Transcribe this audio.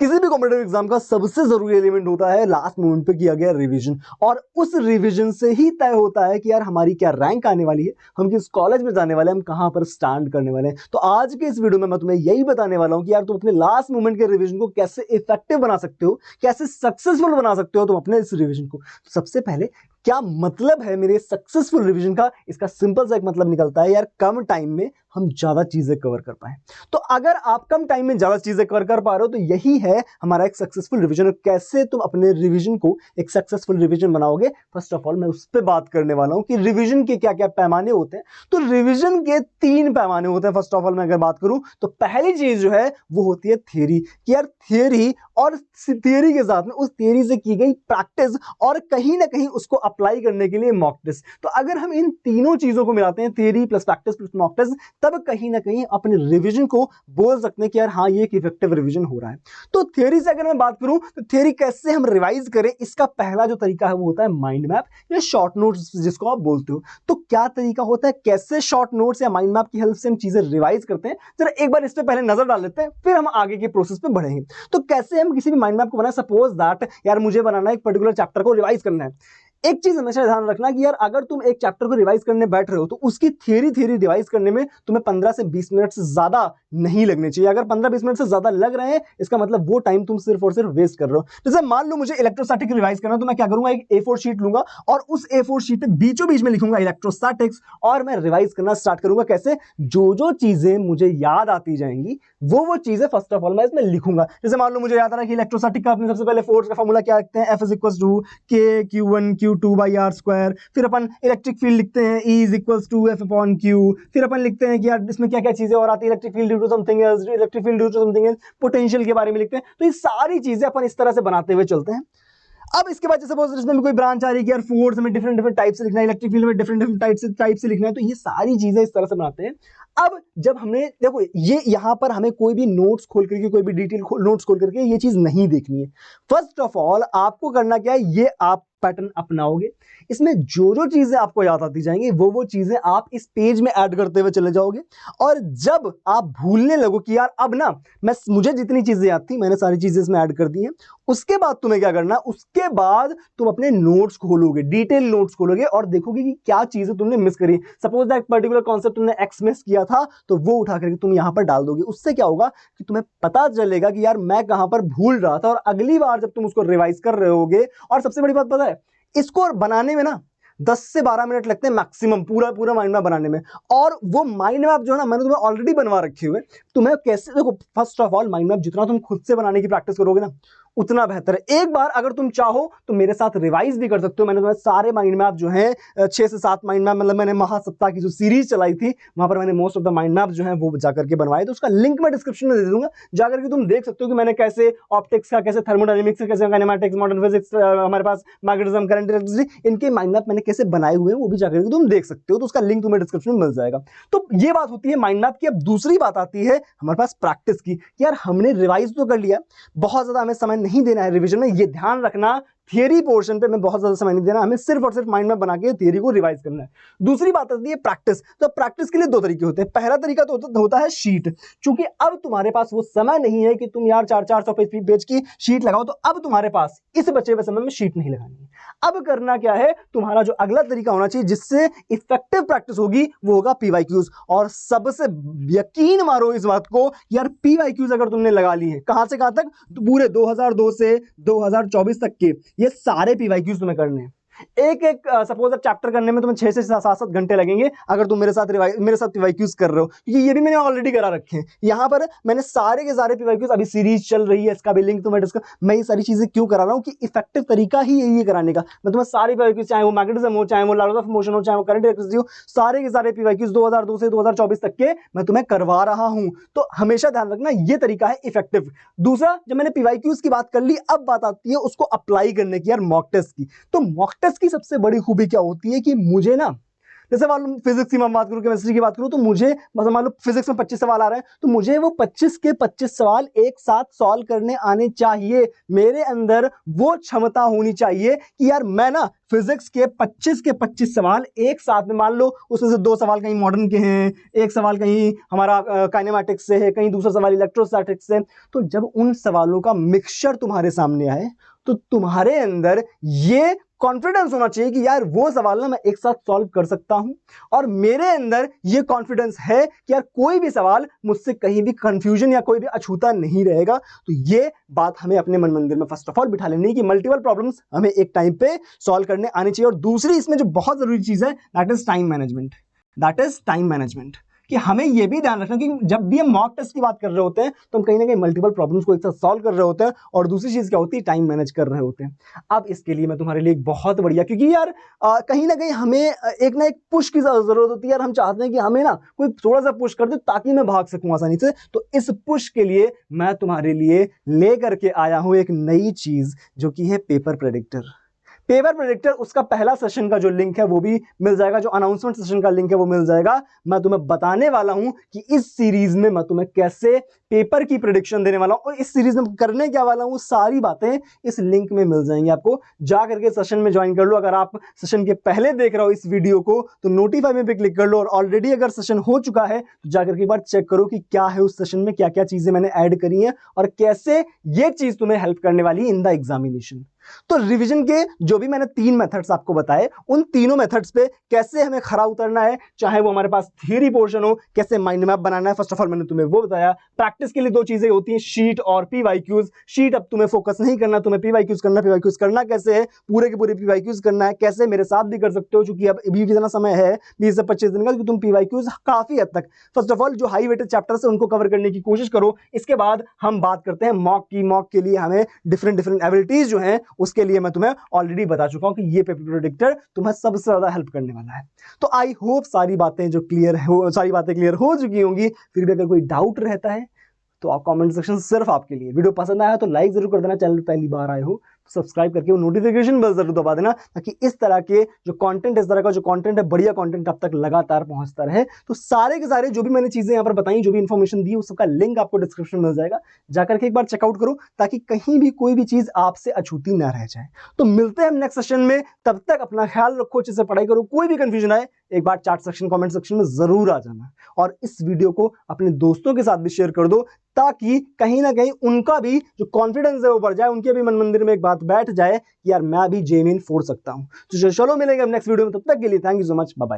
किसी भी competitive exam का सबसे जरूरी एलिमेंट होता है लास्ट मोमेंट पे किया गया रिवीजन, और उस रिवीजन से ही तय होता है कि यार हमारी क्या रैंक आने वाली है, हम किस कॉलेज में जाने वाले हैं, हम कहां पर स्टैंड करने वाले हैं। तो आज के इस वीडियो में मैं तुम्हें यही बताने वाला हूं कि यार तुम अपने लास्ट मोमेंट के रिवीजन को कैसे इफेक्टिव बना सकते हो, कैसे सक्सेसफुल बना सकते हो तुम अपने इस रिवीजन को। सबसे पहले क्या मतलब है मेरे सक्सेसफुल रिवीजन का, इसका सिंपल सा एक मतलब निकलता है यार कम टाइम में हम ज्यादा चीजें कवर कर पाए। तो अगर आप कम टाइम में ज्यादा चीजें कवर कर पा रहे हो तो यही है हमारा एक सक्सेसफुल रिवीजन। कैसे तुम अपने रिवीजन को एक सक्सेसफुल रिवीजन बनाओगे, फर्स्ट ऑफ ऑल मैं उस पर बात करने वाला हूं कि रिवीजन के क्या क्या पैमाने होते हैं। तो रिवीजन के 3 पैमाने होते हैं। फर्स्ट ऑफ ऑल मैं अगर बात करूं तो पहली चीज जो है वो होती है थियरी, कि यार थियरी और थियरी के साथ में उस थियरी से की गई प्रैक्टिस और कहीं ना कहीं उसको अप्लाई करने के लिए मॉक टेस्ट। तो अगर हम इन तीनों चीजों को मिलाते हैं, theory plus practice plus mock test, तब कहीं ना कहीं अपने रिवीजन को बोल सकते हैं कि यार हाँ ये एक इफेक्टिव रिवीजन हो रहा है। तो थियरी से अगर मैं बात करूं तो थियरी कैसे हम रिवाइज करें, इसका पहला जो तरीका है वो होता है माइंड मैप या शॉर्ट नोट्स जिसको आप बोलते हो। तो क्या तरीका होता है, कैसे शॉर्ट नोट्स या माइंड मैप की हेल्प से हम चीजें रिवाइज करते हैं, जरा एक बार इस पे पहले नजर डाल लेते हैं, फिर हम आगे के प्रोसेस पे बढ़ेंगे। तो कैसे हम किसी भी माइंड मैप को बनाए, सपोज दैट यार मुझे बनाना है एक पर्टिकुलर चैप्टर को रिवाइज करना है। एक चीज हमेशा ध्यान रखना कि यार अगर तुम एक चैप्टर को रिवाइज करने बैठ रहे हो तो उसकी थियरी रिवाइज करने में तुम्हें 15 से 20 मिनट से ज्यादा नहीं लगने चाहिए। अगर 15-20 मिनट से ज्यादा लग रहे हैं इसका मतलब वो टाइम तुम सिर्फ और सिर्फ वेस्ट कर रहे हो। जैसे मान लो मुझे इलेक्ट्रोस्टैटिक रिवाइज करना, तो मैं क्या करूंगा, एक A4 शीट लूंगा और उस A4 शीट पे बीचों बीच में लिखूंगा इलेक्ट्रोस्टैटिक्स, और मैं रिवाइज करना स्टार्ट करूंगा। कैसे, जो चीजें मुझे याद आती जाएंगी वो चीजें फर्स्ट ऑफ ऑल मैं इसमें लिखूंगा। जैसे मान लो मुझे याद आ रहा है कि इलेक्ट्रोस्टैटिक का अपने सबसे पहले फोर्स का फॉर्मूला क्या लिखते हैं, F = K Q1 Q2/R²। फिर अपन इलेक्ट्रिक फील्ड लिखते हैं, E = F/Q। फिर अपन लिखते हैं कि यार इसमें क्या क्या चीजें और आती है, electric field due to something else, electric field due to something else, potential के बारे में लिखते हैं। तो ये सारी चीजें अपन इस तरह से बनाते हुए चलते हैं। अब इसके बाद जैसे सपोज इसमें कोई ब्रांच आ रही है कि यार फोर्स में डिफरेंट टाइप से लिखना है, इलेक्ट्रिक फील्ड में डिफरेंट टाइप से लिखना है, तो ये सारी चीजें इस तरह से बनाते हैं। अब जब हमने देखो ये यहां पर हमें कोई भी नोट्स खोल करके, कोई भी डिटेल नोट्स खोल करके ये चीज नहीं देखनी है। फर्स्ट ऑफ ऑल आपको करना क्या है, ये आप पैटर्न अपनाओगे, इसमें जो चीजें आपको याद आती जाएंगी वो चीजें आप इस पेज में ऐड करते हुए चले जाओगे। और जब आप भूलने लगो कि यार अब ना मुझे जितनी चीजें याद थी मैंने सारी चीजें इसमें ऐड कर दी हैं, उसके बाद तुम्हें क्या करना है, उसके बाद तुम अपने नोट्स खोलोगे, डिटेल नोट्स खोलोगे और देखोगे कि क्या चीजें तुमने मिस करी। सपोज दैट पर्टिकुलर कॉन्सेप्ट तुमने एक्स मिस किया था तो वो उठा करके तुम यहां पर डाल दोगे। उससे क्या होगा कि तुम्हें पता चलेगा कि यार मैं कहां पर भूल रहा था, और अगली बार जब तुम उसको रिवाइज कर रहे होगे, और सबसे बड़ी बात पता है इसको बनाने में ना 10 से 12 मिनट लगते हैं मैक्सिमम, पूरा माइंड मैप बनाने में। और वो माइंड मैप जो है ना मैंने तुम्हें ऑलरेडी बनवा रखे हुए, तुम्हें कैसे देखो, first of all mind map जितना तुम खुद से बनाने की प्रैक्टिस करोगे ना उतना बेहतर है। एक बार अगर तुम चाहो तो मेरे साथ रिवाइज भी कर सकते हो। मैंने तुम्हें सारे माइंड मैप जो है 6 से 7 माइंड मैप, मतलब मैंने महासप्ताह की जो सीरीज चलाई थी वहां पर मैंने most of the mind map जो है वो जाकर के बनवाए, तो उसका लिंक मैं डिस्क्रिप्शन में दे दूंगा, जाकर के तुम देख सकते हो कि मैंने कैसे ऑप्टिक्स का, कैसे थर्मोडायनेमिक्स का, कैसे काइनेमैटिक्स, मॉडर्न फिजिक्स, हमारे पास मैग्नेटिज्म, करंट, इलेक्ट्रिसिटी, इनके माइंड मैप मैंने कैसे बनाए हुए हैं वो भी जाकर के तुम देख सकते हो। तो उसका लिंक तुम्हें डिस्क्रिप्शन में मिल जाएगा। तो ये बात होती है माइंड मैप की। अब दूसरी बात आती है हमारे पास प्रैक्टिस की। यार हमने रिवाइज तो कर लिया, बहुत ज्यादा हमें समय नहीं देना है रिविजन में, ये ध्यान रखना थियरी पोर्शन पे हमें बहुत ज्यादा समय नहीं देना, हमें सिर्फ और सिर्फ माइंड मैप बना के थियरी को रिवाइज करना है। दूसरी बात आती है प्रैक्टिस। तो प्रैक्टिस के लिए 2 तरीके होते हैं। पहला तरीका तो होता है शीट, क्योंकि अब तुम्हारे पास वो समय नहीं है कि तुम यार 400 पेज की शीट लगाओ, तो अब तुम्हारे पास इस बचे हुए समय में शीट नहीं लगानी है। अब करना क्या है, तुम्हारा जो अगला तरीका होना चाहिए जिससे इफेक्टिव प्रैक्टिस होगी वो होगा PYQs। और सबसे यकीन मारो इस बात को, यार PYQs अगर तुमने लगा ली है, कहां से कहां तक, तो पूरे 2002 से 2024 तक के ये सारे PYQs तुम्हें करने हैं। एक सपोज चैप्टर करने में तुम्हें 6 से 7 घंटे लगेंगे अगर तुम मेरे साथ PYQs कर रहे हो, क्योंकि ये भी मैंने ऑलरेडी करा रखे हैं। यहां पर मैंने सारे के सारे PYQs, अभी सीरीज चल रही है, इसका भी लिंक तुम्हें मैं ये सारी चीजें क्यों करा रहा हूं कि इफेक्टिव तरीका ही यही है कराने का। मैं तुम्हें सारे PYQs, चाहे वो मैग्नेटिज्म हो, चाहे वो लॉज ऑफ मोशन हो, चाहे वो करंट इलेक्ट्रिसिटी हो, सारे के सारे PYQs 2002 से 2024 तक के मैं तुम्हें करवा रहा हूं। तो हमेशा ध्यान रखना ये तरीका है इफेक्टिव। दूसरा, जब मैंने PYQs की बात कर ली, अब बात आती है उसको अप्लाई करने की, यार मॉक टेस्ट की। तो मॉक टेस्ट की सबसे बड़ी खूबी क्या होती है कि मुझे ना जैसे मान लो फिजिक्स की मैं बात करूं, केमिस्ट्री की बात करूं, तो मुझे मान लो फिजिक्स में 25 सवाल आ रहे हैं, तो मुझे वो 25 के 25 सवाल एक साथ सॉल्व करने आने चाहिए। मेरे अंदर वो क्षमता होनी चाहिए कि यार मैं ना फिजिक्स के 25 सवाल एक साथ में, मान लो उसमें से 2 सवाल कहीं मॉडर्न के हैं, एक सवाल कहीं हमारा काइनेमैटिक्स से है, कहीं दूसरा सवाल इलेक्ट्रोस्टैटिक्स से, तो जब उन सवालों का मिक्सचर तुम्हारे सामने आए तो तुम्हारे अंदर ये कॉन्फिडेंस होना चाहिए कि यार वो सवाल ना मैं एक साथ सॉल्व कर सकता हूं, और मेरे अंदर ये कॉन्फिडेंस है कि यार कोई भी सवाल मुझसे कहीं भी कंफ्यूजन या कोई भी अछूता नहीं रहेगा। तो ये बात हमें अपने मन मंदिर में फर्स्ट ऑफ ऑल बिठा लेनी है कि मल्टीपल प्रॉब्लम्स हमें एक टाइम पे सॉल्व करने आनी चाहिए। और दूसरी इसमें जो बहुत जरूरी चीज है, that is time management. That is time management, कि हमें यह भी ध्यान रखना कि जब भी हम मॉक टेस्ट की बात कर रहे होते हैं तो हम कहीं ना कहीं मल्टीपल प्रॉब्लम्स को एक साथ सॉल्व कर रहे होते हैं, और दूसरी चीज क्या होती है, टाइम मैनेज कर रहे होते हैं। अब इसके लिए मैं तुम्हारे लिए एक बहुत बढ़िया, क्योंकि यार कहीं ना कहीं हमें एक ना एक पुश की जरूरत होती है यार। हम चाहते हैं कि हमें ना कोई थोड़ा सा पुश कर दे ताकि मैं भाग सकूं आसानी से। तो इस पुश के लिए मैं तुम्हारे लिए लेकर के आया हूं एक नई चीज, जो कि है पेपर प्रेडिक्टर। पेपर प्रेडिक्टर, उसका पहला सेशन का जो लिंक है वो भी मिल जाएगा, जो अनाउंसमेंट सेशन का लिंक है वो मिल जाएगा। मैं तुम्हें बताने वाला हूं कि इस सीरीज में मैं तुम्हें कैसे पेपर की प्रेडिक्शन देने वाला हूं, और इस सीरीज में करने क्या वाला हूं, सारी बातें इस लिंक में मिल जाएंगी आपको। जा करके सेशन में ज्वाइन कर लो। अगर आप सेशन के पहले देख रहे हो इस वीडियो को तो नोटिफाई में पे क्लिक कर लो, और ऑलरेडी अगर सेशन हो चुका है तो जाकर के एक बार चेक करो कि क्या है उस सेशन में, क्या क्या चीजें मैंने ऐड करी हैं और कैसे ये चीज तुम्हें हेल्प करने वाली है इन द एग्जामिनेशन। तो रिवीजन के जो भी मैंने 3 मेथड्स आपको बताए, उन तीनों मेथड्स पे कैसे हमें खरा उतरना है, चाहे वो हमारे पास थियरी पोर्शन हो, कैसे माइंड मैप बनाना है, फर्स्ट ऑफ ऑल मैंने तुम्हें वो बताया। प्रैक्टिस के लिए 2 चीजें होती हैं, शीट और पीवाईक्यूज। शीट अब तुम्हें फोकस नहीं करना, तुम्हें पीवाईक्यूज करना। पीवाईक्यूज करना कैसे है, पूरे के पूरे पीवाईक्यूज करना है। कैसे, मेरे साथ भी कर सकते हो, क्योंकि अब अभी इतना समय है 20 से 25 दिन का, कि तुम पीवाईक्यूज काफी हद तक, फर्स्ट ऑफ ऑल जो हाई वेटेड चैप्टर्स है उनको कवर करने की कोशिश करो। इसके बाद हम बात करते हैं मॉक की। मॉक के लिए हमें डिफरेंट एबिलिटीज जो हैं उसके लिए मैं तुम्हें ऑलरेडी बता चुका हूं कि ये पेपर प्रेडिक्टर तुम्हें सबसे ज्यादा हेल्प करने वाला है। तो आई होप सारी बातें क्लियर हो चुकी होंगी। फिर भी अगर कोई डाउट रहता है तो आप कमेंट सेक्शन सिर्फ आपके लिए। वीडियो पसंद आया तो लाइक जरूर कर देना, चैनल पहली बार आए हो सब्सक्राइब करके वो नोटिफिकेशन बेल जरूर दबा देना, ताकि इस तरह के जो कंटेंट, इस तरह का जो कंटेंट है, बढ़िया कंटेंट आप तक लगातार पहुंचता रहे। तो सारे के सारे जो भी मैंने चीजें यहाँ पर बताई, जो भी इंफॉर्मेशन दी, उस सबका लिंक आपको डिस्क्रिप्शन में मिल जाएगा, जाकर के एक बार चेकआउट करो, ताकि कहीं भी कोई भी चीज आपसे अछूती ना रह जाए। तो मिलते हैं हम नेक्स्ट सेशन में, तब तक अपना ख्याल रखो, अच्छे से पढ़ाई करो। कोई भी कंफ्यूजन आए एक बार चैट सेक्शन, कमेंट सेक्शन में जरूर आ जाना, और इस वीडियो को अपने दोस्तों के साथ भी शेयर कर दो, ताकि कहीं ना कहीं उनका भी जो कॉन्फिडेंस है वो बढ़ जाए, उनके भी मन मंदिर में एक बात बैठ जाए कि यार मैं भी जेईई फोड़ सकता हूं। तो चलो मिलेंगे अब नेक्स्ट वीडियो में, तब तक के लिए thank you so much, bye bye.